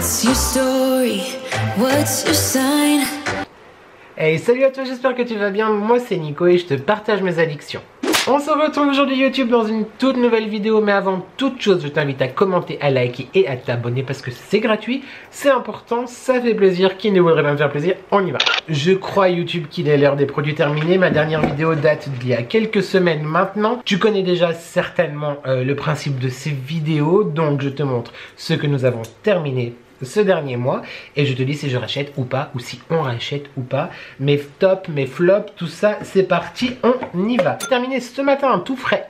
What's your story? What's your sign? Hey, salut à toi, j'espère que tu vas bien. Moi c'est Nico et je te partage mes addictions. On se retrouve aujourd'hui YouTube dans une toute nouvelle vidéo, mais avant toute chose je t'invite à commenter, à liker et à t'abonner parce que c'est gratuit, c'est important, ça fait plaisir. Qui ne voudrait pas me faire plaisir? On y va. Je crois YouTube qu'il est l'heure des produits terminés. Ma dernière vidéo date d'il y a quelques semaines maintenant. Tu connais déjà certainement le principe de ces vidéos, donc je te montre ce que nous avons terminé ce dernier mois et je te dis si je rachète ou pas, ou si on rachète ou pas, mes tops, mes flops, tout ça, c'est parti, on y va. J'ai terminé ce matin tout frais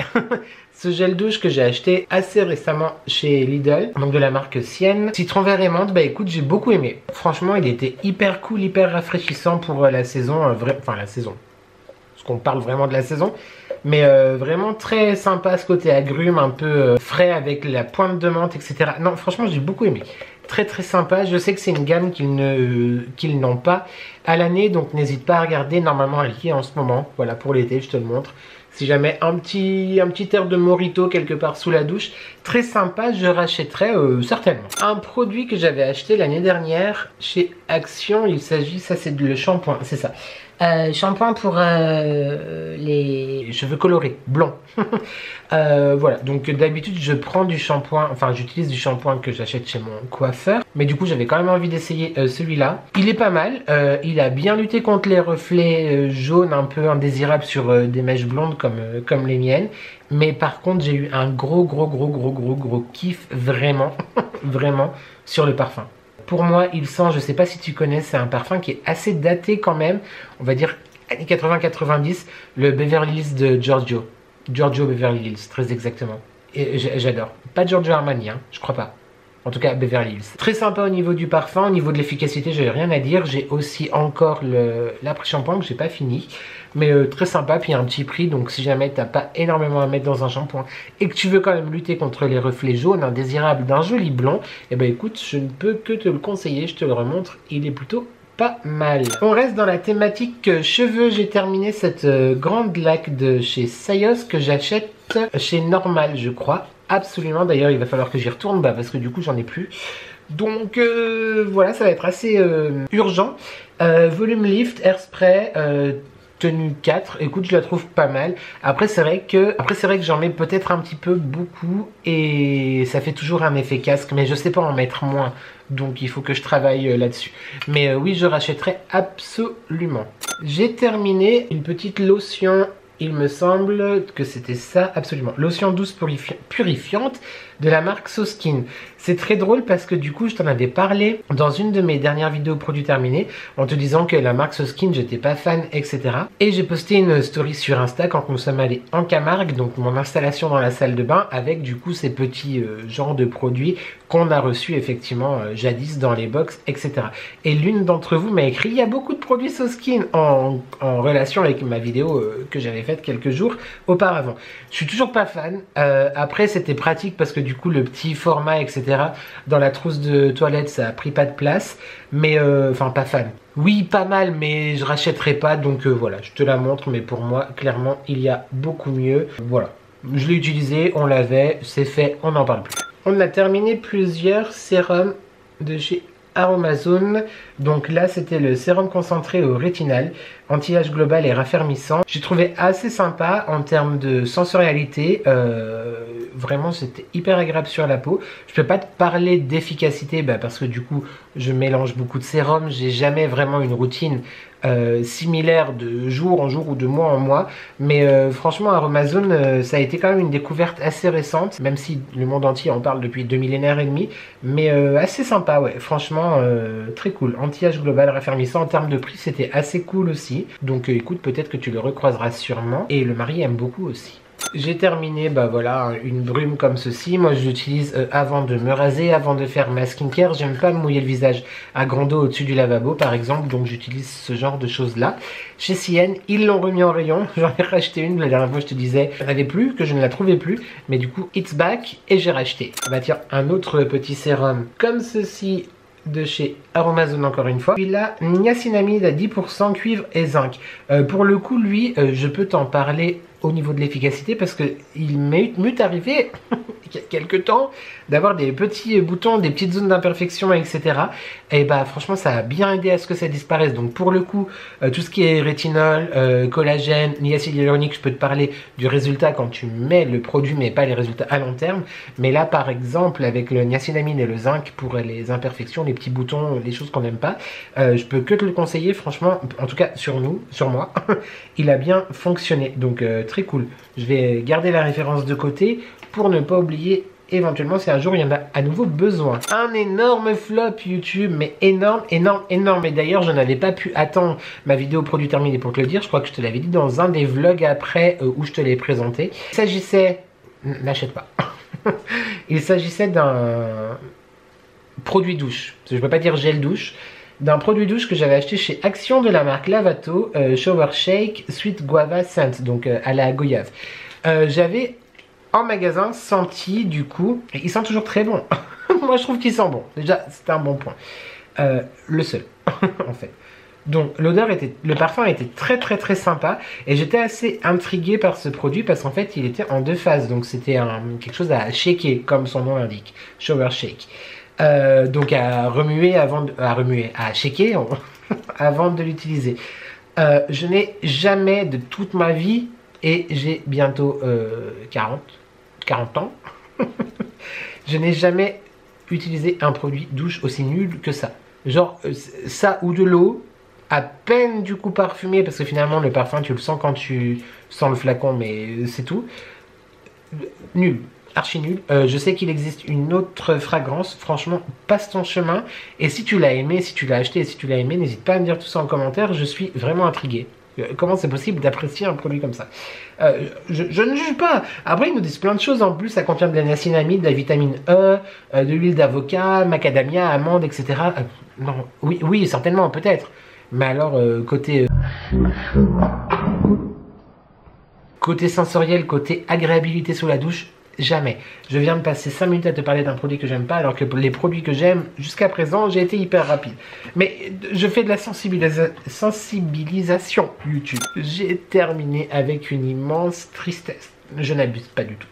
ce gel douche que j'ai acheté assez récemment chez Lidl, donc de la marque Sienne, citron vert et menthe. Bah écoute, j'ai beaucoup aimé, franchement il était hyper cool, hyper rafraîchissant pour la saison, enfin la saison, parce qu'on parle vraiment de la saison, mais vraiment très sympa ce côté agrumes, un peu frais avec la pointe de menthe, etc. Non, franchement j'ai beaucoup aimé. Très très sympa, je sais que c'est une gamme qu'ils n'ont pas à l'année, donc n'hésite pas à regarder, normalement elle y est en ce moment, voilà pour l'été, je te le montre. Si jamais un petit air de Morito quelque part sous la douche, très sympa, je rachèterai certainement. Un produit que j'avais acheté l'année dernière chez Action, il s'agit, ça c'est le shampoing, c'est ça. Shampoing pour les cheveux colorés, blonds. Voilà, donc d'habitude je prends du shampoing, enfin j'utilise du shampoing que j'achète chez mon coiffeur. Mais du coup j'avais quand même envie d'essayer celui-là. Il est pas mal, il a bien lutté contre les reflets jaunes un peu indésirables sur des mèches blondes comme les miennes. Mais par contre j'ai eu un gros kiff vraiment, vraiment sur le parfum. Pour moi, il sent, je sais pas si tu connais, c'est un parfum qui est assez daté quand même, on va dire années 80-90, le Beverly Hills de Giorgio. Giorgio Beverly Hills, très exactement. Et j'adore. Pas Giorgio Armani, hein, je crois pas. En tout cas, Beverly Hills. Très sympa au niveau du parfum, au niveau de l'efficacité, j'ai rien à dire. J'ai aussi encore l'après-shampoing que j'ai pas fini. Mais très sympa, puis il y a un petit prix. Donc si jamais t'as pas énormément à mettre dans un shampoing et que tu veux quand même lutter contre les reflets jaunes indésirables d'un joli blond, eh ben écoute, je ne peux que te le conseiller, je te le remontre. Il est plutôt pas mal. On reste dans la thématique cheveux. J'ai terminé cette grande laque de chez Sayos que j'achète chez Normal, je crois. Absolument, d'ailleurs il va falloir que j'y retourne parce que du coup j'en ai plus. Donc voilà, ça va être assez urgent. Volume Lift, Airspray, tenue 4, écoute je la trouve pas mal. Après c'est vrai que j'en mets peut-être un petit peu beaucoup et ça fait toujours un effet casque, mais je sais pas en mettre moins, donc il faut que je travaille là-dessus. Mais oui, je rachèterai absolument. J'ai terminé une petite lotion, il me semble que c'était ça, absolument. Lotion douce purifiante de la marque So Skin. C'est très drôle parce que du coup je t'en avais parlé dans une de mes dernières vidéos produits terminés en te disant que la marque So Skin j'étais pas fan, etc. Et j'ai posté une story sur Insta quand nous sommes allés en Camargue, donc mon installation dans la salle de bain avec du coup ces petits genres de produits qu'on a reçus effectivement jadis dans les box, etc. Et l'une d'entre vous m'a écrit: il y a beaucoup de produits So Skin en relation avec ma vidéo que j'avais faite quelques jours auparavant. Je suis toujours pas fan. Après c'était pratique parce que du coup le petit format, etc. dans la trousse de toilette ça a pris pas de place, mais enfin pas fan. Oui, pas mal, mais je rachèterai pas, donc voilà, je te la montre, mais pour moi clairement il y a beaucoup mieux. Voilà, je l'ai utilisé, on l'avait, c'est fait, on n'en parle plus. On a terminé plusieurs sérums de chez Aromazone. Donc là c'était le sérum concentré au rétinal, anti-âge global et raffermissant. J'ai trouvé assez sympa en termes de sensorialité, vraiment c'était hyper agréable sur la peau. Je peux pas te parler d'efficacité parce que du coup je mélange beaucoup de sérums, j'ai jamais vraiment une routine similaire de jour en jour ou de mois en mois, mais franchement Aromazone ça a été quand même une découverte assez récente, même si le monde entier en parle depuis 2 millénaires et demi, mais assez sympa, ouais, franchement très cool. Anti-âge global raffermissant, en termes de prix c'était assez cool aussi, donc écoute, peut-être que tu le recroiseras sûrement, et le mari aime beaucoup aussi. J'ai terminé, voilà, une brume comme ceci. Moi je l'utilise avant de me raser, avant de faire ma skincare. J'aime pas me mouiller le visage à grande eau au-dessus du lavabo par exemple, donc j'utilise ce genre de choses là. Chez Sienne, ils l'ont remis en rayon, j'en ai racheté une, la dernière fois je te disais je n'avais plus, que je ne la trouvais plus, mais du coup it's back et j'ai racheté. Bah tiens, un autre petit sérum comme ceci de chez Aromazone encore une fois. Puis là, niacinamide à 10%, cuivre et zinc. Pour le coup, lui, je peux t'en parler au niveau de l'efficacité parce que il m'est arrivé quelques temps, d'avoir des petits boutons, des petites zones d'imperfection, etc. Et bah franchement ça a bien aidé à ce que ça disparaisse. Donc pour le coup, tout ce qui est rétinol, collagène, niacide hyaluronique, je peux te parler du résultat quand tu mets le produit, mais pas les résultats à long terme. Mais là par exemple avec le niacinamide et le zinc pour les imperfections, les petits boutons, les choses qu'on n'aime pas, je peux que te le conseiller franchement, en tout cas sur moi, il a bien fonctionné. Donc très cool. Je vais garder la référence de côté pour ne pas oublier éventuellement si un jour il y en a à nouveau besoin. Un énorme flop YouTube, mais énorme, énorme, énorme. Et d'ailleurs je n'avais pas pu attendre ma vidéo produit terminée pour te le dire. Je crois que je te l'avais dit dans un des vlogs après où je te l'ai présenté. Il s'agissait... N'achète pas. Il s'agissait d'un produit douche. Je ne peux pas dire gel douche. D'un produit douche que j'avais acheté chez Action de la marque Lavato, Shower Shake Sweet Guava Scent, donc à la goyave. J'avais en magasin senti du coup, et il sent toujours très bon. Moi je trouve qu'il sent bon, déjà c'était un bon point. Le seul en fait. Donc l'odeur était, le parfum était très très très sympa et j'étais assez intriguée par ce produit parce qu'en fait il était en deux phases, donc c'était quelque chose à shaker comme son nom l'indique, Shower Shake. Donc à remuer avant de, à shaker avant de l'utiliser. Je n'ai jamais de toute ma vie, et j'ai bientôt 40 ans, je n'ai jamais utilisé un produit douche aussi nul que ça. Genre ça ou de l'eau, à peine du coup parfumé, parce que finalement le parfum tu le sens quand tu sens le flacon, mais c'est tout. Nul. Archi nul. Je sais qu'il existe une autre fragrance, franchement passe ton chemin, et si tu l'as aimé, si tu l'as acheté et si tu l'as aimé, n'hésite pas à me dire tout ça en commentaire, je suis vraiment intrigué. Comment c'est possible d'apprécier un produit comme ça? Je ne juge pas. Après ils nous disent plein de choses en plus, ça contient de la niacinamide, de la vitamine E, de l'huile d'avocat, macadamia, amande, etc. Non, oui certainement, peut-être, mais alors côté sensoriel, côté agréabilité sous la douche, jamais. Je viens de passer 5 minutes à te parler d'un produit que j'aime pas, alors que les produits que j'aime, jusqu'à présent, j'ai été hyper rapide. Mais je fais de la sensibilisation YouTube. J'ai terminé avec une immense tristesse. Je n'abuse pas du tout.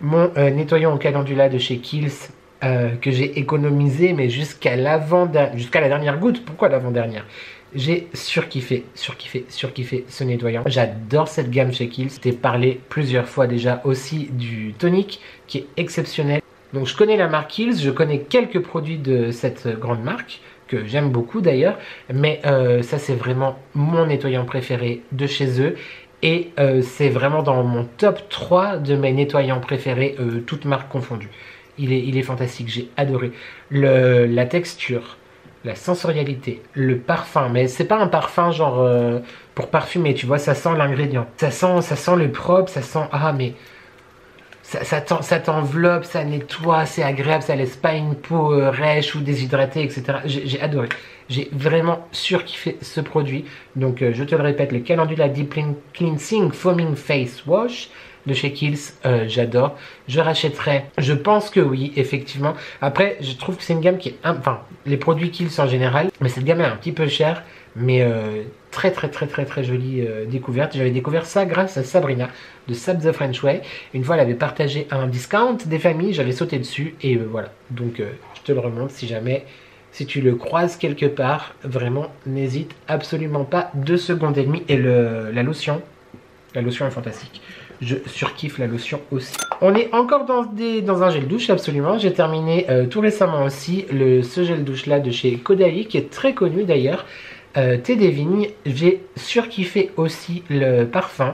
Mon nettoyant au calendula de chez Kiehl's, que j'ai économisé, mais jusqu'à la dernière goutte. Pourquoi l'avant-dernière? J'ai surkiffé ce nettoyant. J'adore cette gamme chez Kiehl's. Je t'ai parlé plusieurs fois déjà aussi du tonique qui est exceptionnel. Donc je connais la marque Kiehl's, je connais quelques produits de cette grande marque que j'aime beaucoup d'ailleurs, mais ça c'est vraiment mon nettoyant préféré de chez eux. Et c'est vraiment dans mon top 3 de mes nettoyants préférés, toutes marques confondues. Il est fantastique, j'ai adoré. La texture, la sensorialité, le parfum, mais c'est pas un parfum genre pour parfumer, tu vois, ça sent l'ingrédient. Ça sent le propre, ça sent... Ah mais... Ça t'enveloppe, ça nettoie, c'est agréable, ça laisse pas une peau rêche ou déshydratée, etc. J'ai adoré. J'ai vraiment surkiffé ce produit. Donc je te le répète, le Calendula Deep Cleansing Foaming Face Wash de chez Kiehl's, j'adore. Je rachèterai, je pense que oui, effectivement. Après, je trouve que c'est une gamme qui est... Enfin, les produits Kiehl's en général, mais cette gamme est un petit peu chère, mais très jolie découverte. J'avais découvert ça grâce à Sabrina de Sab the French Way. Une fois elle avait partagé un discount des familles, j'avais sauté dessus et voilà. Donc je te le remonte si jamais, si tu le croises quelque part, vraiment n'hésite absolument pas, 2 secondes et demie. Et la lotion est fantastique. Je surkiffe la lotion aussi. On est encore dans un gel douche, absolument. J'ai terminé tout récemment aussi ce gel douche là de chez Caudalie, qui est très connu d'ailleurs. Thé des vignes. J'ai surkiffé aussi le parfum.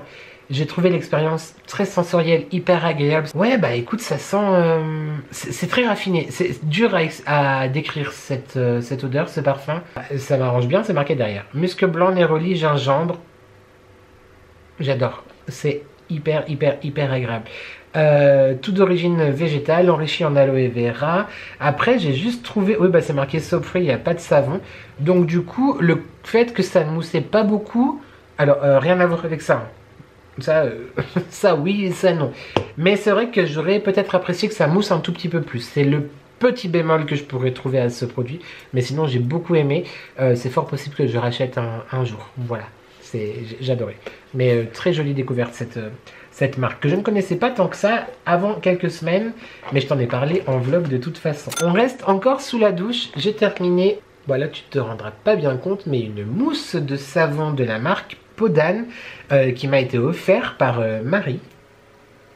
J'ai trouvé l'expérience très sensorielle, hyper agréable. Ouais, bah écoute, ça sent... c'est très raffiné. C'est dur à décrire cette odeur, ce parfum. Ça m'arrange bien, c'est marqué derrière. Musc blanc, néroli, gingembre. J'adore. C'est hyper agréable. Tout d'origine végétale, enrichi en aloe vera. Après j'ai juste trouvé, oui bah c'est marqué soap free, il n'y a pas de savon, donc du coup le fait que ça ne moussait pas beaucoup, alors rien à voir avec ça, ça oui et ça non, mais c'est vrai que j'aurais peut-être apprécié que ça mousse un tout petit peu plus. C'est le petit bémol que je pourrais trouver à ce produit, mais sinon j'ai beaucoup aimé. C'est fort possible que je rachète un jour, voilà. J'adorais. Mais très jolie découverte cette marque que je ne connaissais pas tant que ça avant quelques semaines, mais je t'en ai parlé en vlog de toute façon. On reste encore sous la douche, j'ai terminé, voilà, tu te rendras pas bien compte, mais une mousse de savon de la marque Podane qui m'a été offerte par Marie.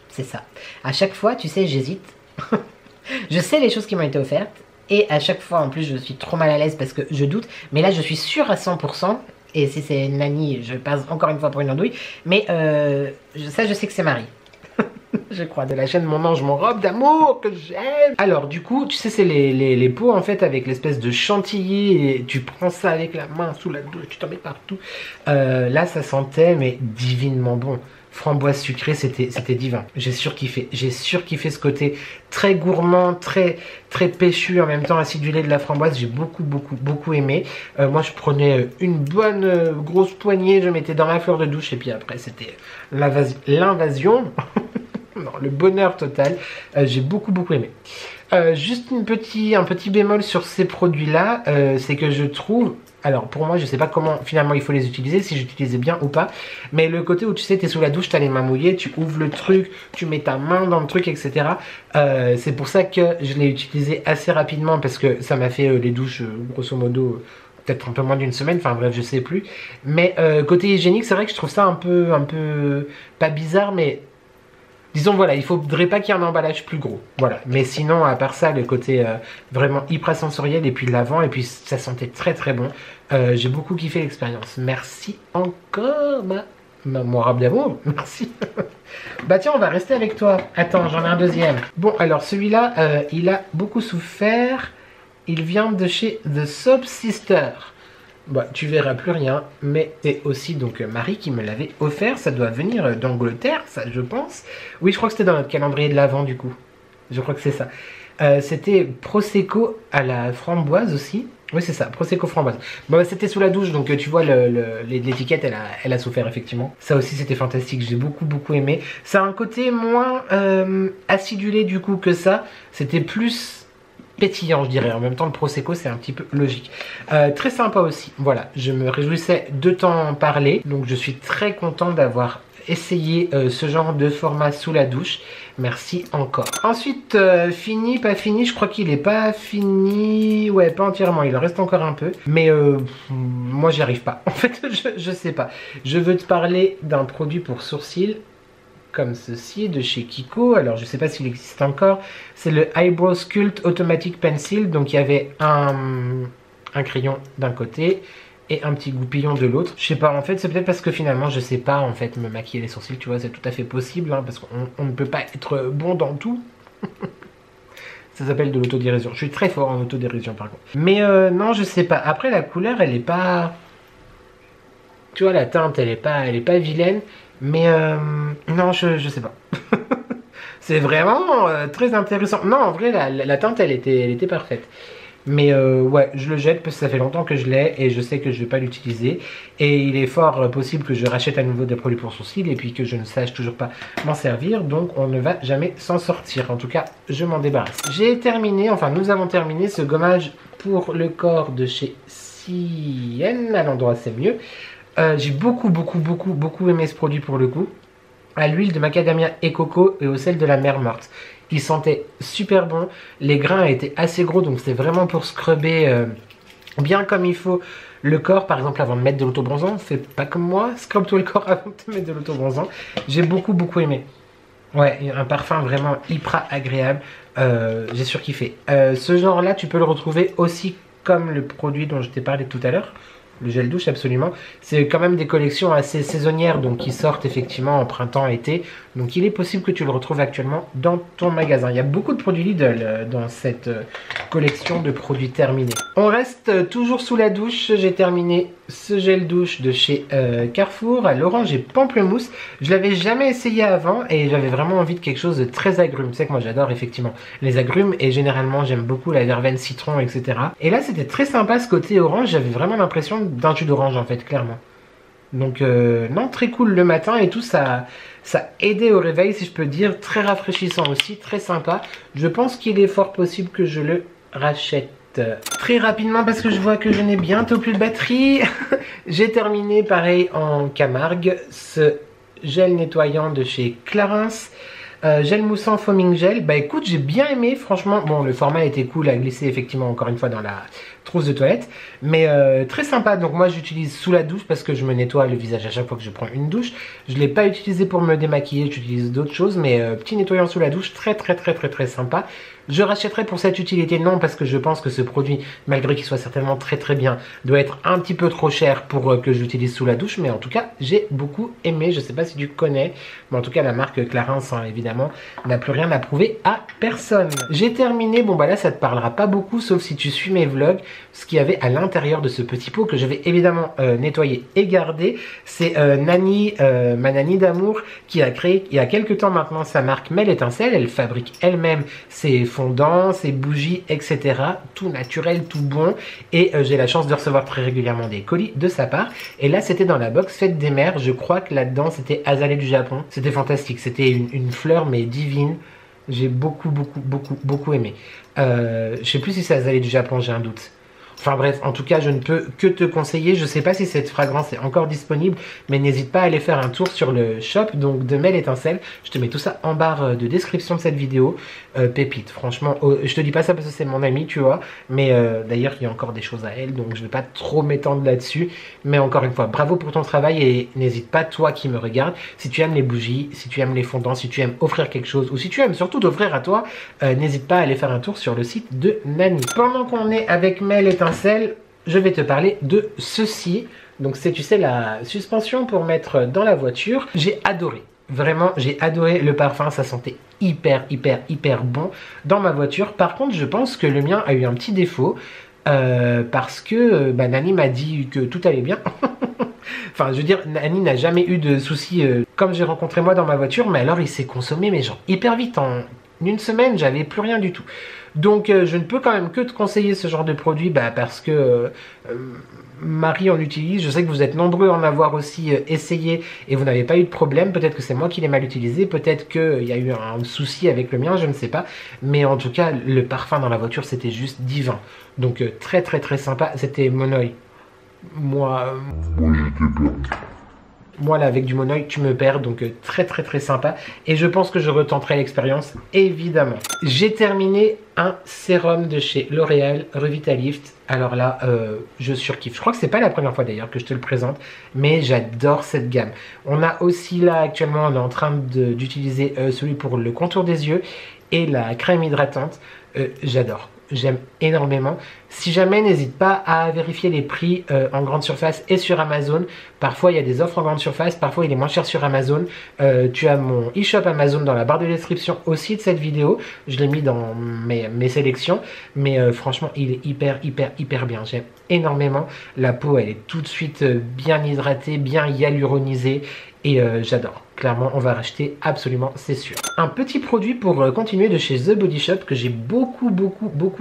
C'est ça. À chaque fois, tu sais, j'hésite. Je sais les choses qui m'ont été offertes. Et à chaque fois, en plus, je suis trop mal à l'aise parce que je doute. Mais là, je suis sûre à 100%. Et si c'est Nani, je passe encore une fois pour une andouille. Mais ça, je sais que c'est Marie. Je crois, de la chaîne Mon Ange, Mon Robe d'amour que j'aime. Alors, du coup, tu sais, c'est les pots, en fait, avec l'espèce de chantilly. Et tu prends ça avec la main sous la douche, tu t'en mets partout. Là, ça sentait, mais divinement bon. Framboise sucrée, c'était divin. J'ai surkiffé ce côté très gourmand, très péchu, en même temps acidulé de la framboise. J'ai beaucoup aimé. Moi, je prenais une bonne grosse poignée, je mettais dans la fleur de douche et puis après, c'était l'invasion. Non, le bonheur total. J'ai beaucoup aimé. Juste un petit bémol sur ces produits-là, c'est que je trouve... Alors pour moi je sais pas comment finalement il faut les utiliser, si j'utilisais bien ou pas. Mais le côté où tu sais t'es sous la douche, t'as les mains mouillées, tu ouvres le truc, tu mets ta main dans le truc, etc. C'est pour ça que je l'ai utilisé assez rapidement parce que ça m'a fait les douches grosso modo peut-être un peu moins d'une semaine, enfin bref je sais plus. Mais côté hygiénique c'est vrai que je trouve ça un peu pas bizarre mais... Disons voilà, il faudrait pas qu'il y ait un emballage plus gros. Voilà, mais sinon à part ça, le côté vraiment hyper sensoriel et puis l'avant, et puis ça sentait très bon. J'ai beaucoup kiffé l'expérience. Merci encore mon rab d'amour, merci. Bah tiens, on va rester avec toi. Attends, j'en ai un deuxième. Bon, alors celui-là, il a beaucoup souffert. Il vient de chez The Soap Sister. Bah, tu verras plus rien, mais c'est aussi donc Marie qui me l'avait offert. Ça doit venir d'Angleterre, ça je pense. Oui, je crois que c'était dans notre calendrier de l'Avent du coup. Je crois que c'est ça. C'était Prosecco à la framboise aussi. Oui, c'est ça, Prosecco framboise. Bon, c'était sous la douche, donc tu vois l'étiquette, elle a souffert effectivement. Ça aussi, c'était fantastique, j'ai beaucoup aimé. Ça a un côté moins acidulé du coup que ça. C'était plus... pétillant je dirais, en même temps le Prosecco c'est un petit peu logique. Très sympa aussi, voilà, je me réjouissais de t'en parler, donc je suis très content d'avoir essayé ce genre de format sous la douche, merci encore. Ensuite, fini, pas fini, je crois qu'il est pas fini, ouais pas entièrement, il en reste encore un peu, mais moi j'y arrive pas, en fait je sais pas. Je veux te parler d'un produit pour sourcils, comme ceci de chez Kiko. Alors je sais pas s'il existe encore, c'est le Eyebrow Sculpt Automatic Pencil. Donc il y avait un crayon d'un côté et un petit goupillon de l'autre. Je sais pas, en fait c'est peut-être parce que finalement je sais pas en fait me maquiller les sourcils, tu vois, c'est tout à fait possible hein, parce qu'on ne peut pas être bon dans tout. Ça s'appelle de l'autodérision. Je suis très fort en autodérision par contre. Mais non, je sais pas. Après la couleur elle est pas... Tu vois, la teinte elle est pas vilaine. Mais non, je sais pas. C'est vraiment très intéressant. Non, en vrai, la teinte, elle était parfaite. Mais ouais, je le jette parce que ça fait longtemps que je l'ai et je sais que je vais pas l'utiliser. Et il est fort possible que je rachète à nouveau des produits pour sourcils et puis que je ne sache toujours pas m'en servir. Donc on ne va jamais s'en sortir. En tout cas, je m'en débarrasse. J'ai terminé, enfin nous avons terminé ce gommage pour le corps de chez Sienne. À l'endroit, c'est mieux. J'ai beaucoup aimé ce produit pour le coup. À l'huile de macadamia et coco et au sel de la mer morte. Il sentait super bon. Les grains étaient assez gros, donc c'est vraiment pour scrubber bien comme il faut le corps. Par exemple, avant de mettre de l'autobronzant, fais pas comme moi, scrube-toi le corps avant de te mettre de l'autobronzant. J'ai beaucoup aimé. Ouais, un parfum vraiment hyper agréable. J'ai surkiffé. Ce genre là, tu peux le retrouver aussi comme le produit dont je t'ai parlé tout à l'heure. Le gel douche absolument, c'est quand même des collections assez saisonnières donc qui sortent effectivement en printemps-été, donc il est possible que tu le retrouves actuellement dans ton magasin. Il y a beaucoup de produits Lidl dans cette collection de produits terminés. On reste toujours sous la douche, j'ai terminé ce gel douche de chez Carrefour à l'orange et pamplemousse. Je l'avais jamais essayé avant et j'avais vraiment envie de quelque chose de très agrume. Tu sais que moi j'adore effectivement les agrumes et généralement j'aime beaucoup la verveine citron etc. Et là c'était très sympa ce côté orange, j'avais vraiment l'impression d'un jus d'orange en fait clairement. Donc non, très cool le matin et tout, ça aidait au réveil si je peux dire, très rafraîchissant aussi, très sympa. Je pense qu'il est fort possible que je le rachète. Très rapidement parce que je vois que je n'ai bientôt plus de batterie. J'ai terminé pareil en Camargue ce gel nettoyant de chez Clarins. Gel moussant foaming gel, bah écoute, j'ai bien aimé, franchement. Bon, le format était cool à glisser effectivement encore une fois dans la trousse de toilette, mais très sympa. Donc moi j'utilise sous la douche parce que je me nettoie le visage à chaque fois que je prends une douche. Je ne l'ai pas utilisé pour me démaquiller, j'utilise d'autres choses, mais petit nettoyant sous la douche, très sympa. Je rachèterai pour cette utilité, non, parce que je pense que ce produit, malgré qu'il soit certainement très bien, doit être un petit peu trop cher pour que j'utilise sous la douche, mais en tout cas, j'ai beaucoup aimé. Je sais pas si tu connais, mais en tout cas, la marque Clarins, hein, évidemment, n'a plus rien à prouver à personne. J'ai terminé, bon bah là, ça te parlera pas beaucoup, sauf si tu suis mes vlogs, ce qu'il y avait à l'intérieur de ce petit pot que je vais évidemment nettoyer et garder. C'est Nani, ma Nani d'amour, qui a créé il y a quelques temps maintenant sa marque Mel Étincelle. Elle fabrique elle-même ses fondants, ses bougies, etc. Tout naturel, tout bon. Et j'ai la chance de recevoir très régulièrement des colis de sa part. Et là, c'était dans la box Fête des Mères. Je crois que là-dedans, c'était azalée du Japon. C'était fantastique. C'était une fleur, mais divine. J'ai beaucoup aimé. Je sais plus si c'est azalée du Japon, j'ai un doute. Enfin bref, en tout cas, je ne peux que te conseiller. Je ne sais pas si cette fragrance est encore disponible, mais n'hésite pas à aller faire un tour sur le shop donc de Mel Étincelle. Je te mets tout ça en barre de description de cette vidéo. Pépite, franchement, je te dis pas ça parce que c'est mon ami, tu vois. Mais d'ailleurs, il y a encore des choses à elle, donc je ne vais pas trop m'étendre là-dessus. Mais encore une fois, bravo pour ton travail et n'hésite pas, toi qui me regardes, si tu aimes les bougies, si tu aimes les fondants, si tu aimes offrir quelque chose, ou si tu aimes surtout d'offrir à toi, n'hésite pas à aller faire un tour sur le site de Nani. Pendant qu'on est avec Mel Étincelle, je vais te parler de ceci. Donc c'est, tu sais, la suspension pour mettre dans la voiture. J'ai adoré. Vraiment, j'ai adoré le parfum. Ça sentait hyper bon dans ma voiture. Par contre, je pense que le mien a eu un petit défaut. Parce que Nani m'a dit que tout allait bien. Enfin, je veux dire, Nani n'a jamais eu de soucis comme j'ai rencontré moi dans ma voiture. Mais alors, il s'est consommé, mais genre hyper vite. En une semaine, j'avais plus rien du tout. Donc je ne peux quand même que te conseiller ce genre de produit parce que Marie en utilise. Je sais que vous êtes nombreux à en avoir aussi essayé et vous n'avez pas eu de problème. Peut-être que c'est moi qui l'ai mal utilisé, peut-être qu'il y a eu un souci avec le mien, je ne sais pas. Mais en tout cas, le parfum dans la voiture, c'était juste divin. Donc très sympa. C'était Monoï. Moi j'étais perdu. Moi là avec du Monoï tu me perds, donc très sympa et je pense que je retenterai l'expérience évidemment. J'ai terminé un sérum de chez L'Oréal Revitalift. Alors là je surkiffe, je crois que c'est pas la première fois d'ailleurs que je te le présente, mais j'adore cette gamme. On a aussi là actuellement, on est en train d'utiliser celui pour le contour des yeux et la crème hydratante. J'adore. J'aime énormément. Si jamais, n'hésite pas à vérifier les prix en grande surface et sur Amazon. Parfois, il y a des offres en grande surface. Parfois, il est moins cher sur Amazon. Tu as mon e-shop Amazon dans la barre de description aussi de cette vidéo. Je l'ai mis dans mes sélections. Mais franchement, il est hyper bien. J'aime énormément. La peau, elle est tout de suite bien hydratée, bien hyaluronisée. Et j'adore. Clairement, on va racheter absolument, c'est sûr. Un petit produit pour continuer de chez The Body Shop que j'ai beaucoup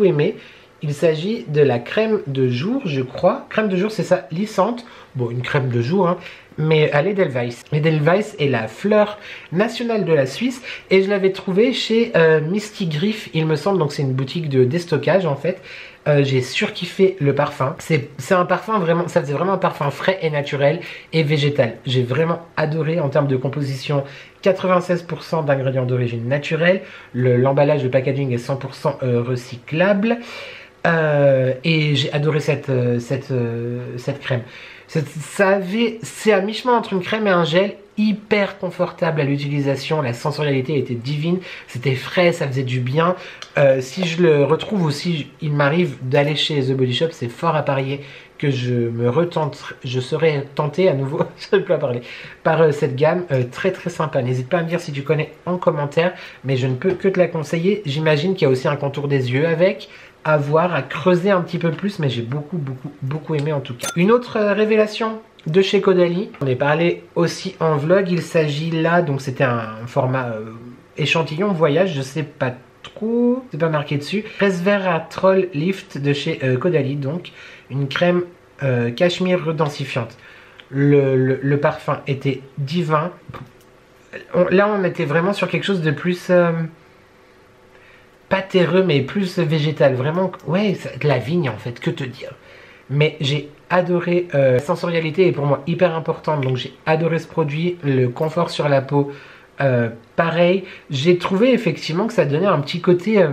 aimé. Il s'agit de la crème de jour, je crois. Crème de jour, c'est ça, lissante. Bon, une crème de jour, hein, mais à l'Edelweiss. L'Edelweiss est la fleur nationale de la Suisse. Et je l'avais trouvée chez Misty Griff, il me semble. Donc c'est une boutique de déstockage, en fait. J'ai surkiffé le parfum. C'est un parfum vraiment, ça faisait vraiment un parfum frais et naturel et végétal. J'ai vraiment adoré en termes de composition. 96% d'ingrédients d'origine naturelle. L'emballage, le packaging est 100% recyclable. Et j'ai adoré cette crème. C'est à mi-chemin entre une crème et un gel, hyper confortable à l'utilisation. La sensorialité était divine, c'était frais, ça faisait du bien. Si je le retrouve ou si il m'arrive d'aller chez The Body Shop, c'est fort à parier que je serai tenté à nouveau, je n'arrive plus à parler, par cette gamme très sympa. N'hésite pas à me dire si tu connais en commentaire, mais je ne peux que te la conseiller. J'imagine qu'il y a aussi un contour des yeux avec, à voir, à creuser un petit peu plus, mais j'ai beaucoup aimé en tout cas. Une autre révélation de chez Caudalie, on est parlé aussi en vlog, il s'agit là, donc c'était un format échantillon voyage, je sais pas trop, c'est pas marqué dessus. Resveratrol Lift de chez Caudalie, donc une crème cachemire redensifiante. Le parfum était divin. Là on était vraiment sur quelque chose de plus pas terreux mais plus végétal, vraiment, ouais, de la vigne en fait, que te dire. Mais j'ai adoré. La sensorialité est pour moi hyper importante, donc j'ai adoré ce produit. Le confort sur la peau, pareil. J'ai trouvé effectivement que ça donnait un petit côté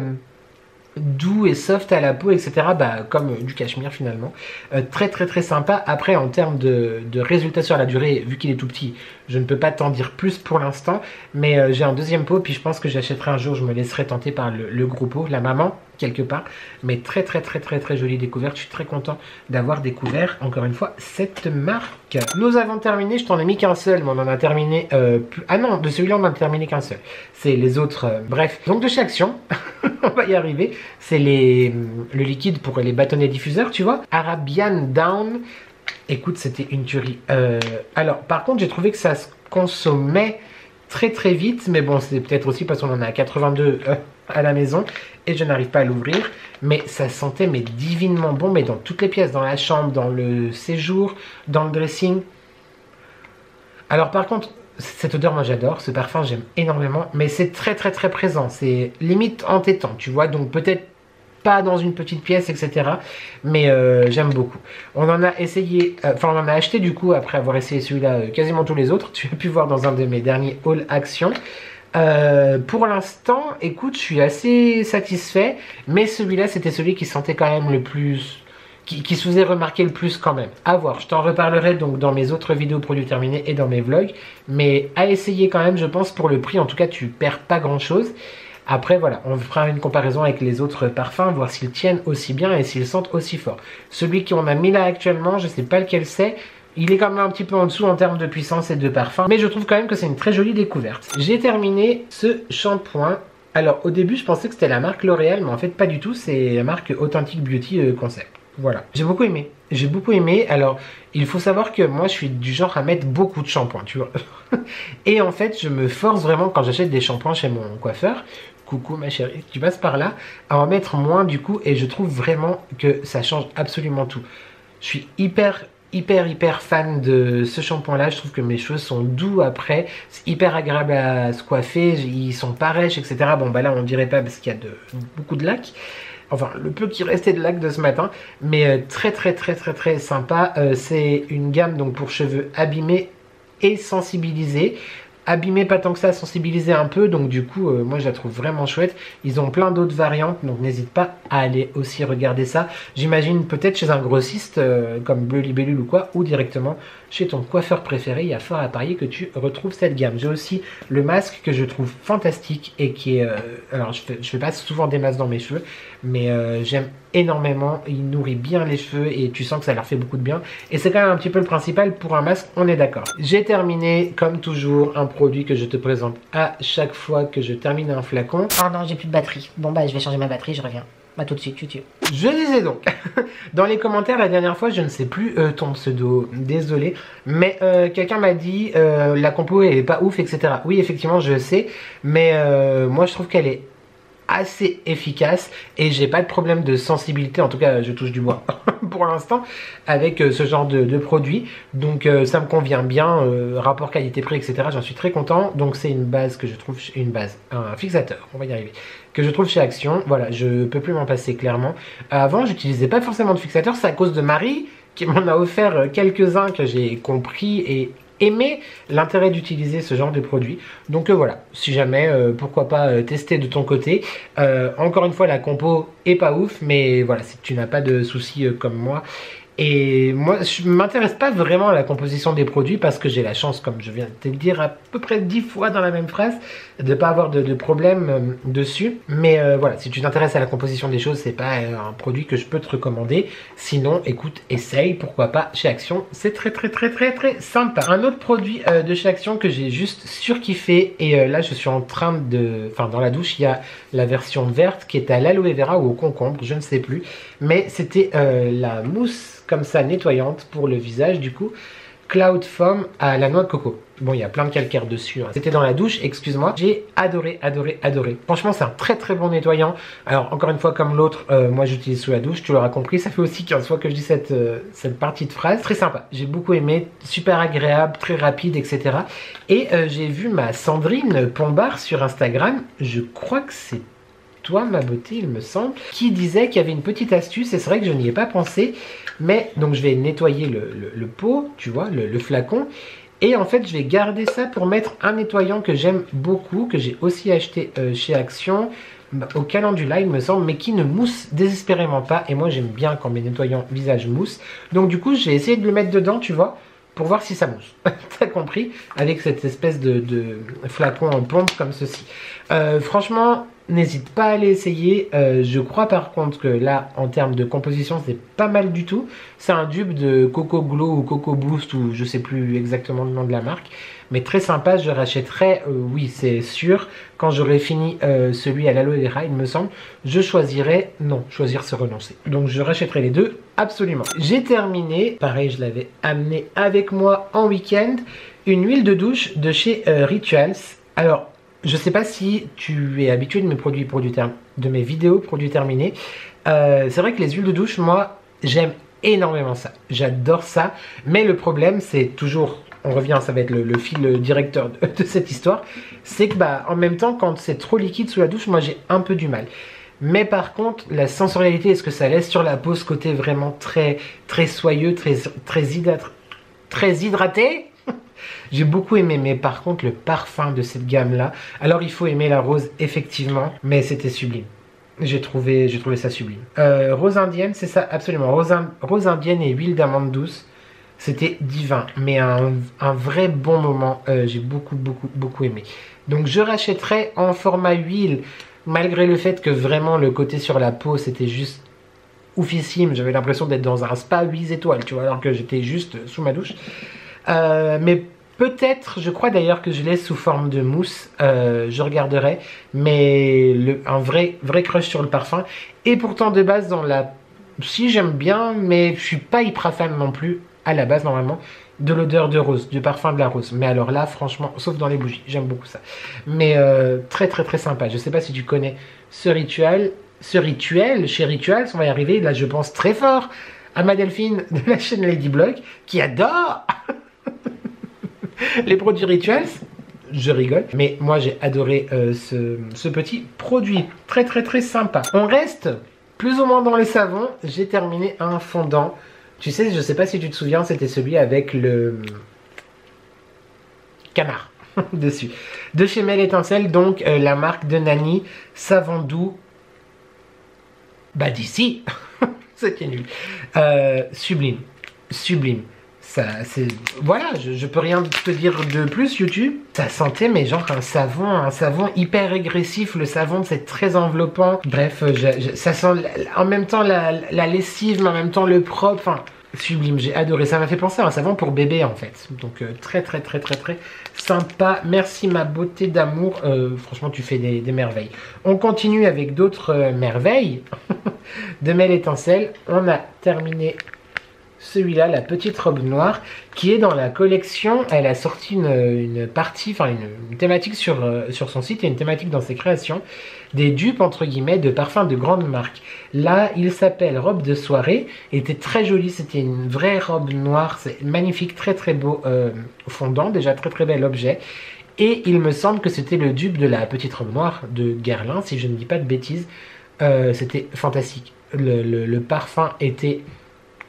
doux et soft à la peau, etc. Bah, comme du cachemire finalement. Très très très sympa. Après, en termes de résultats sur la durée, vu qu'il est tout petit, je ne peux pas t'en dire plus pour l'instant. Mais j'ai un deuxième pot, puis je pense que j'achèterai un jour. Je me laisserai tenter par le gros pot, la maman, quelque part. Mais très très très très très jolie découverte. Je suis très content d'avoir découvert, encore une fois, cette marque. Nous avons terminé, je t'en ai mis qu'un seul, mais on en a terminé plus... Ah non, de celui-là on n'en a terminé qu'un seul. C'est les autres, bref. Donc de chez Action, on va y arriver. C'est le liquide pour les bâtonnets diffuseurs, tu vois. Arabian Down. Écoute, c'était une tuerie. Alors, par contre, j'ai trouvé que ça se consommait très très vite. Mais bon, c'est peut-être aussi parce qu'on en a 82 à la maison. Et je n'arrive pas à l'ouvrir. Mais ça sentait mais divinement bon. Mais dans toutes les pièces. Dans la chambre, dans le séjour, dans le dressing. Alors par contre... Cette odeur, moi j'adore, ce parfum j'aime énormément, mais c'est très très très présent, c'est limite entêtant, tu vois, donc peut-être pas dans une petite pièce, etc. Mais j'aime beaucoup. On en a essayé, enfin on en a acheté du coup, après avoir essayé celui-là, quasiment tous les autres, tu as pu voir dans un de mes derniers haul Action. Pour l'instant, écoute, je suis assez satisfait, mais celui-là c'était celui qui sentait quand même le plus... Qui se faisait remarquer le plus quand même. À voir, je t'en reparlerai donc dans mes autres vidéos produits terminés et dans mes vlogs. Mais à essayer quand même, je pense, pour le prix. En tout cas, tu perds pas grand chose. Après, voilà, on fera une comparaison avec les autres parfums, voir s'ils tiennent aussi bien et s'ils sentent aussi fort. Celui qu'on a mis là actuellement, je sais pas lequel c'est. Il est quand même un petit peu en dessous en termes de puissance et de parfum. Mais je trouve quand même que c'est une très jolie découverte. J'ai terminé ce shampoing. Alors, au début, je pensais que c'était la marque L'Oréal, mais en fait, pas du tout. C'est la marque Authentic Beauty Concept. Voilà, j'ai beaucoup aimé. J'ai beaucoup aimé. Alors, il faut savoir que moi, je suis du genre à mettre beaucoup de shampoing, tu vois. Et en fait, je me force vraiment quand j'achète des shampoings chez mon coiffeur. Coucou ma chérie, tu passes par là, à en mettre moins du coup. Et je trouve vraiment que ça change absolument tout. Je suis hyper fan de ce shampoing là. Je trouve que mes cheveux sont doux après, c'est hyper agréable à se coiffer, ils sont pas rêches, etc. Bon bah là on dirait pas parce qu'il y a beaucoup de lac, enfin le peu qui restait de lac de ce matin, mais très sympa. C'est une gamme donc pour cheveux abîmés et sensibilisés. Abîmé pas tant que ça, sensibilisé un peu, donc du coup moi je la trouve vraiment chouette. Ils ont plein d'autres variantes, donc n'hésite pas à aller aussi regarder ça. J'imagine peut-être chez un grossiste comme Bleu Libellule ou quoi, ou directement chez ton coiffeur préféré. Il y a fort à parier que tu retrouves cette gamme. J'ai aussi le masque que je trouve fantastique et qui est... alors je fais pas souvent des masques dans mes cheveux, mais j'aime énormément. Il nourrit bien les cheveux et tu sens que ça leur fait beaucoup de bien. Et c'est quand même un petit peu le principal pour un masque, on est d'accord. J'ai terminé comme toujours un produit que je te présente à chaque fois que je termine un flacon. Ah non, j'ai plus de batterie. Bon bah je vais changer ma batterie, je reviens. Bah tout de suite, tu. Je disais donc, dans les commentaires la dernière fois, je ne sais plus ton pseudo, désolé, mais quelqu'un m'a dit la compo elle est pas ouf, etc. Oui effectivement je sais, mais moi je trouve qu'elle est assez efficace et j'ai pas de problème de sensibilité, en tout cas je touche du bois pour l'instant avec ce genre de produit, donc ça me convient bien, rapport qualité-prix, etc. J'en suis très content. Donc c'est une base que je trouve, un fixateur, on va y arriver, que je trouve chez Action. Voilà, je peux plus m'en passer clairement. Avant j'utilisais pas forcément de fixateur, c'est à cause de Marie qui m'en a offert quelques-uns que j'ai compris et aimer l'intérêt d'utiliser ce genre de produit. Donc voilà, si jamais, pourquoi pas tester de ton côté. Encore une fois, la compo est pas ouf, mais voilà, si tu n'as pas de soucis comme moi. Et moi, je m'intéresse pas vraiment à la composition des produits parce que j'ai la chance, comme je viens de te le dire à peu près 10 fois dans la même phrase, de pas avoir de problème dessus. Mais voilà, si tu t'intéresses à la composition des choses, c'est pas un produit que je peux te recommander. Sinon, écoute, essaye, pourquoi pas, chez Action. C'est très sympa. Un autre produit de chez Action que j'ai juste surkiffé, et là je suis en train de... Enfin, dans la douche, il y a la version verte qui est à l'aloe vera ou au concombre, je ne sais plus. Mais c'était la mousse comme ça nettoyante pour le visage, du coup Cloud Foam à la noix de coco. Bon, il y a plein de calcaire dessus, hein. C'était dans la douche, excuse-moi. J'ai adoré. Franchement, c'est un très bon nettoyant. Alors, encore une fois, comme l'autre, moi j'utilise sous la douche, tu l'auras compris. Ça fait aussi 15 fois que je dis cette partie de phrase. Très sympa, j'ai beaucoup aimé, super agréable, très rapide, etc. Et j'ai vu ma Sandrine Pombard sur Instagram, je crois que c'est toi ma beauté il me semble, qui disait qu'il y avait une petite astuce, et c'est vrai que je n'y ai pas pensé. Mais donc je vais nettoyer le pot, tu vois, le flacon. Et en fait, je vais garder ça pour mettre un nettoyant que j'aime beaucoup, que j'ai aussi acheté chez Action, au calendula il me semble, mais qui ne mousse désespérément pas. Et moi j'aime bien quand mes nettoyants visage moussent. Donc du coup, j'ai essayé de le mettre dedans, tu vois, pour voir si ça mousse. T'as compris? Avec cette espèce de flacon en pompe comme ceci. Franchement, n'hésite pas à l'essayer. Je crois par contre que là, en termes de composition, c'est pas mal du tout. C'est un dupe de Coco Glow ou Coco Boost ou je sais plus exactement le nom de la marque. Mais très sympa, je rachèterai, oui c'est sûr, quand j'aurai fini celui à l'aloe vera, il me semble, je choisirai, non, choisir c'est renoncer. Donc je rachèterai les deux, absolument. J'ai terminé, pareil je l'avais amené avec moi en week-end, une huile de douche de chez Rituals. Alors, je sais pas si tu es habitué de mes vidéos produits terminés. C'est vrai que les huiles de douche, moi, j'aime énormément ça. J'adore ça, mais le problème c'est toujours... On revient, ça va être le fil directeur de cette histoire. C'est que bah, en même temps, quand c'est trop liquide sous la douche, moi j'ai un peu du mal. Mais par contre, la sensorialité et ce que ça laisse sur la peau, ce côté vraiment très soyeux, très hydraté, j'ai beaucoup aimé. Mais par contre, le parfum de cette gamme-là, alors il faut aimer la rose effectivement, mais c'était sublime. J'ai trouvé ça sublime. Rose indienne, c'est ça, absolument. Rose indienne et huile d'amande douce. C'était divin, mais un vrai bon moment. J'ai beaucoup aimé. Donc je rachèterai en format huile, malgré le fait que vraiment le côté sur la peau c'était juste oufissime. J'avais l'impression d'être dans un spa 8 étoiles, tu vois, alors que j'étais juste sous ma douche. Mais peut-être, je crois d'ailleurs que je l'ai sous forme de mousse, je regarderai. Mais un vrai crush sur le parfum. Et pourtant de base dans la... Si j'aime bien, mais je suis pas hyper fan non plus. À la base normalement de l'odeur de rose, du parfum de la rose, mais alors là franchement, sauf dans les bougies, j'aime beaucoup ça, mais très sympa. Je sais pas si tu connais ce rituel chez Rituals, on va y arriver, là je pense très fort à ma Delphine de la chaîne Ladyblog qui adore les produits Rituals. Je rigole, mais moi j'ai adoré ce petit produit, très sympa. On reste plus ou moins dans les savons. J'ai terminé un fondant. Tu sais, je sais pas si tu te souviens, c'était celui avec le canard dessus. De chez Mel Étincelle, donc la marque de Nani, savon doux. Bah d'ici, c'était nul. Sublime. Ça, c'est... Voilà, je peux rien te dire de plus, YouTube. Ça sentait, mais genre un savon hyper agressif. Le savon, c'est très enveloppant. Bref, ça sent en même temps la lessive, mais en même temps le propre. Enfin, sublime, j'ai adoré. Ça m'a fait penser à un savon pour bébé, en fait. Donc, très sympa. Merci, ma beauté d'amour. Franchement, tu fais des merveilles. On continue avec d'autres merveilles de Mel Étincelle. On a terminé... celui-là, la petite robe noire, qui est dans la collection. Elle a sorti une partie, enfin une thématique sur son site et une thématique dans ses créations, des dupes entre guillemets de parfums de grandes marques. Là, il s'appelle robe de soirée, il était très joli, c'était une vraie robe noire, c'est magnifique, très beau fondant, déjà très bel objet. Et il me semble que c'était le dupe de la petite robe noire de Guerlain, si je ne dis pas de bêtises. C'était fantastique, le parfum était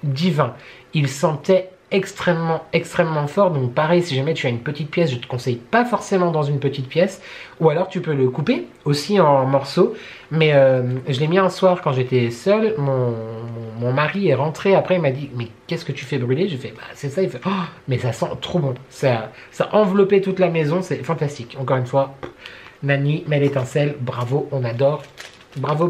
divin, il sentait extrêmement fort. Donc pareil, si jamais tu as une petite pièce, je te conseille pas forcément dans une petite pièce, ou alors tu peux le couper aussi en morceaux. Mais je l'ai mis un soir quand j'étais seule. Mon mari est rentré après, il m'a dit mais qu'est-ce que tu fais brûler? J'ai fait bah c'est ça. Il fait oh, mais ça sent trop bon, ça enveloppait toute la maison, c'est fantastique. Encore une fois, Nani, Mel Étincelle, bravo, on adore. Bravo.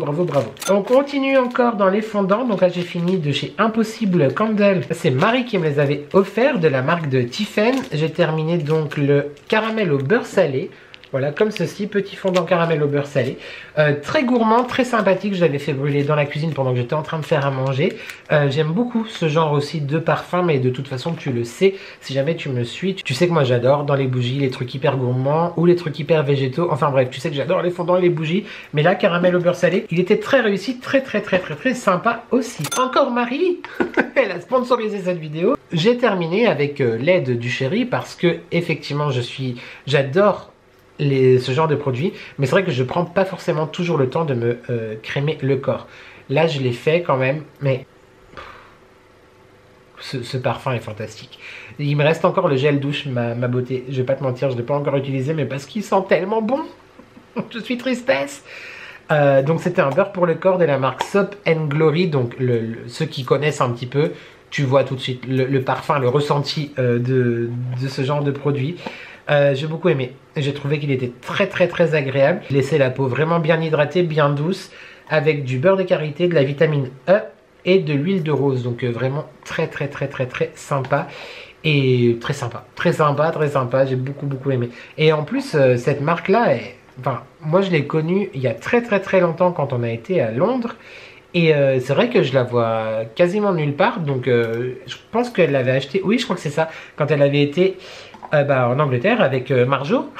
On continue encore dans les fondants. Donc là j'ai fini de chez Impossible Candle. C'est Marie qui me les avait offerts, de la marque de Tiffen. J'ai terminé donc le caramel au beurre salé. Voilà, comme ceci, petit fondant caramel au beurre salé. Très gourmand, très sympathique. Je l'avais fait brûler dans la cuisine pendant que j'étais en train de faire à manger. J'aime beaucoup ce genre aussi de parfum, mais de toute façon, tu le sais. Si jamais tu me suis, tu sais que moi j'adore dans les bougies les trucs hyper gourmands ou les trucs hyper végétaux. Enfin bref, tu sais que j'adore les fondants et les bougies. Mais là, caramel au beurre salé, il était très réussi, très sympa aussi. Encore Marie, elle a sponsorisé cette vidéo. J'ai terminé avec l'aide du chéri parce que effectivement, j'adore ce genre de produit, mais c'est vrai que je prends pas forcément toujours le temps de me crémer le corps. Là je l'ai fait quand même, mais ce parfum est fantastique. Il me reste encore le gel douche, ma beauté. Je vais pas te mentir, je ne l'ai pas encore utilisé, mais parce qu'il sent tellement bon. Je suis tristesse. Donc c'était un beurre pour le corps de la marque Soap and Glory. Donc ceux qui connaissent un petit peu, tu vois tout de suite le parfum, le ressenti de ce genre de produit. J'ai beaucoup aimé. J'ai trouvé qu'il était très agréable. Il laissait la peau vraiment bien hydratée, bien douce, avec du beurre de karité, de la vitamine E et de l'huile de rose. Donc vraiment très sympa. Et très sympa. J'ai beaucoup aimé. Et en plus, cette marque-là, enfin, moi je l'ai connue il y a très longtemps quand on a été à Londres. Et c'est vrai que je la vois quasiment nulle part. Donc je pense qu'elle l'avait acheté. Oui, je crois que c'est ça. Quand elle avait été en Angleterre avec Marjo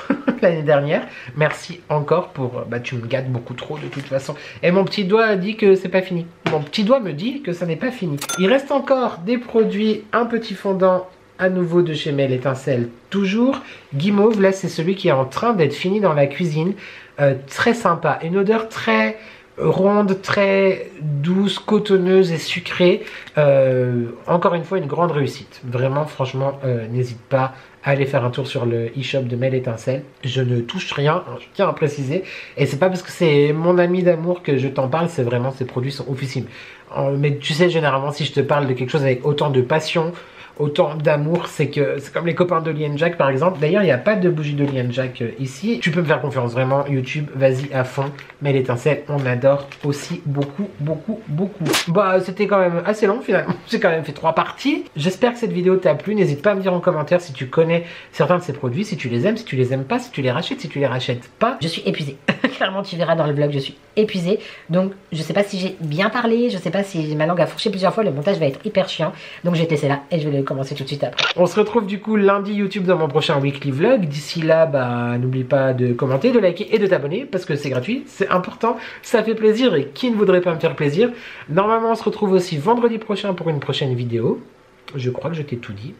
l'année dernière. Merci encore pour... tu me gâtes beaucoup trop de toute façon. Et mon petit doigt dit que c'est pas fini. Mon petit doigt me dit que ça n'est pas fini. Il reste encore des produits, un petit fondant à nouveau de chez Mel Étincelle, toujours. Guimauve, là c'est celui qui est en train d'être fini dans la cuisine. Très sympa. Une odeur très ronde, très douce, cotonneuse et sucrée. Encore une fois, une grande réussite. Vraiment, franchement, n'hésite pas à aller faire un tour sur le e-shop de Mel Étincelle. Je ne touche rien, je tiens à préciser. Et c'est pas parce que c'est mon ami d'amour que je t'en parle, c'est vraiment, ces produits sont oufissimes. Mais tu sais, généralement, si je te parle de quelque chose avec autant de passion, autant d'amour, c'est comme les copains de Lee & Jack par exemple. D'ailleurs, il n'y a pas de bougie de Lee & Jack ici. Tu peux me faire confiance, vraiment. YouTube, vas-y à fond. Mais l'étincelle, on adore aussi beaucoup. Bah, c'était quand même assez long finalement. J'ai quand même fait 3 parties. J'espère que cette vidéo t'a plu. N'hésite pas à me dire en commentaire si tu connais certains de ces produits, si tu les aimes, si tu les aimes pas, si tu les rachètes, si tu les rachètes pas. Je suis épuisée. Clairement, tu verras dans le vlog, je suis épuisée. Donc, je sais pas si j'ai bien parlé. Je sais pas si ma langue a fourché plusieurs fois. Le montage va être hyper chiant. Donc, je vais te laisser là et je vais commencer tout de suite après. On se retrouve du coup lundi YouTube dans mon prochain weekly vlog. D'ici là, n'oublie pas de commenter, de liker et de t'abonner parce que c'est gratuit, c'est important, ça fait plaisir et qui ne voudrait pas me faire plaisir. Normalement, on se retrouve aussi vendredi prochain pour une prochaine vidéo. Je crois que je t'ai tout dit.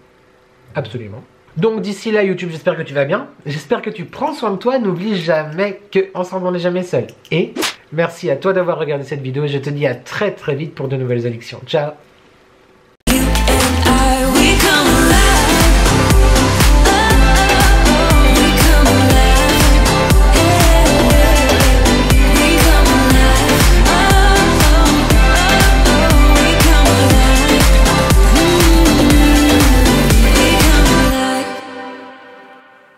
Absolument. Donc d'ici là YouTube, j'espère que tu vas bien. J'espère que tu prends soin de toi. N'oublie jamais qu'ensemble on n'est jamais seul. Et merci à toi d'avoir regardé cette vidéo et je te dis à très vite pour de nouvelles addictions. Ciao.